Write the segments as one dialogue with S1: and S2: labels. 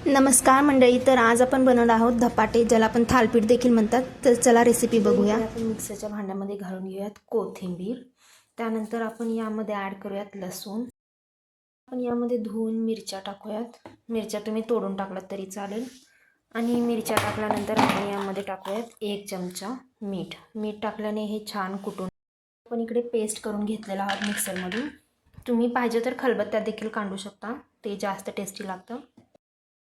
S1: नमस्कार मंडळी, तर आज आपण बनवणार आहोत धपाटे, ज्याला आपण थालपीठ देखील म्हणतात. तर चला रेसिपी बघूया. आपण मिक्सरच्या भांड्यामध्ये घालून घेऊयात कोथिंबीर. त्यानंतर आपण यामध्ये ॲड करूयात लसूण. आपण यामध्ये धुवून मिरच्या टाकूयात. मिरच्या तुम्ही तोडून टाकलात तरी चालेल. आणि मिरच्या टाकल्यानंतर आपण यामध्ये टाकूयात 1 चमचा मीठ. मीठ टाकल्याने हे छान कुटून आपण इकडे पेस्ट करून घेतलेला आहोत मिक्सरमधून. तुम्ही पाहिजे तर खलबत्त्यात देखील काढू शकता, ते जास्त टेस्टी लागतं.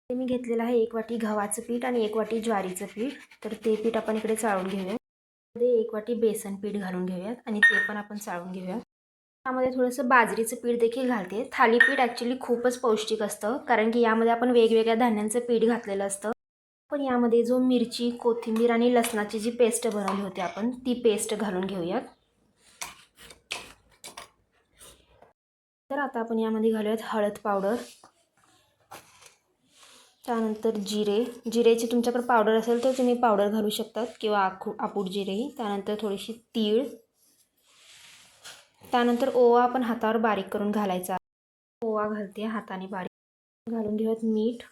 S1: मी घेतलेलं आहे 1 वाटी गव्हाचं पीठ आणि 1 वाटी ज्वारीचं पीठ. तर ते पीठ आपण इकडे चाळून घेऊया. त्यामध्ये 1 वाटी बेसन पीठ घालून घेऊयात आणि ते पण आपण चाळून घेऊया. त्यामध्ये थोडंसं बाजरीचं पीठ देखील घालते. थालीपीठ ॲक्च्युली खूपच पौष्टिक असतं, कारण की यामध्ये आपण वेगवेगळ्या धान्यांचं पीठ घातलेलं असतं. पण यामध्ये जो मिरची, कोथिंबीर आणि लसणाची जी पेस्ट बनवली होती आपण, ती पेस्ट घालून घेऊयात. तर आता आपण यामध्ये घालूयात हळद पावडर. त्यानंतर जिरेची तुमच्याकडे पावडर असेल तर तुम्ही पावडर घालू शकतात किंवा आपूड जिरेही. त्यानंतर थोडीशी तीळ. त्यानंतर ओवा आपण हातावर बारीक करून घालायचा. ओवा घालते हाताने बारीक. घालून घेऊयात मीठ.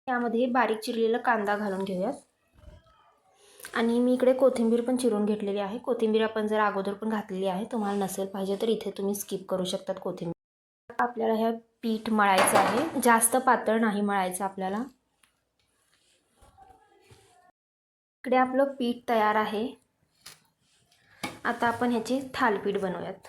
S1: यामध्ये बारीक चिरलेला कांदा घालून घेऊयात. आणि मी इकडे कोथिंबीर पण चिरून घेतलेली आहे. कोथिंबीर आपण जर अगोदर पण घातलेली आहे, तुम्हाला नसेल पाहिजे तर इथे तुम्ही स्किप करू शकतात कोथिंबीर. आपल्याला ह्या पीठ मळायचं आहे, जास्त पातळ नाही मळायचं आपल्याला. इकडे आपलं पीठ तयार आहे. आता आपण ह्याचे थालीपीठ बनवूयात.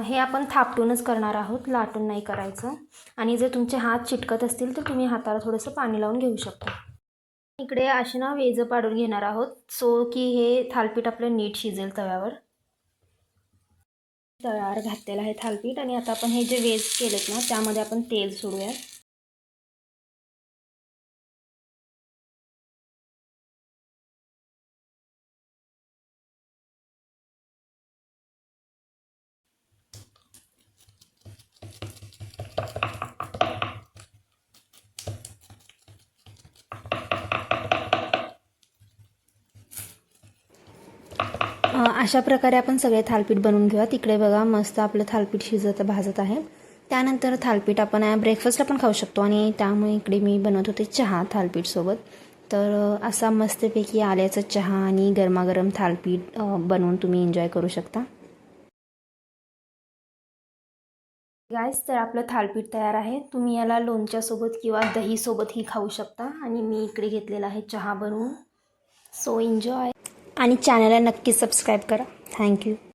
S1: हे आपण थापटूनच करणार आहोत, लाटून नाही करायचं. आणि जर तुमचे हात चिटकत असतील तर तुम्ही हाताला थोडंसं पाणी लावून घेऊ शकता. इकडे अशी वेज पाडून घेणार आहोत, सो की हे थालपीठ आपलं नीट शिजेल तव्यावर. तव्यावर घातलेलं आहे थालपीठ. आणि आता आपण हे जे वेज केलेत ना, त्यामध्ये आपण तेल सोडूयात. अशा प्रकारे आपण सगळे थालपीठ बनवून घेऊया. तिकडे बघा मस्त आपलं थालपीठ भाजत आहे. त्यानंतर थालपीठ आपण ब्रेकफास्टला पण खाऊ शकतो, आणि त्यामुळे इकडे मी बनवत होते चहा थालपीठसोबत. तर असा मस्तपैकी आल्याचा चहा आणि गरमागरम थालपीठ बनवून तुम्ही एन्जॉय करू शकता. गाईस, तर आपलं थालपीठ तयार आहे. तुम्ही याला लोणच्यासोबत किंवा दहीसोबतही खाऊ शकता. आणि मी इकडे घेतलेला आहे चहा बनवून. So enjoy. आणि चॅनलला नक्की सबस्क्राईब करा. थँक्यू.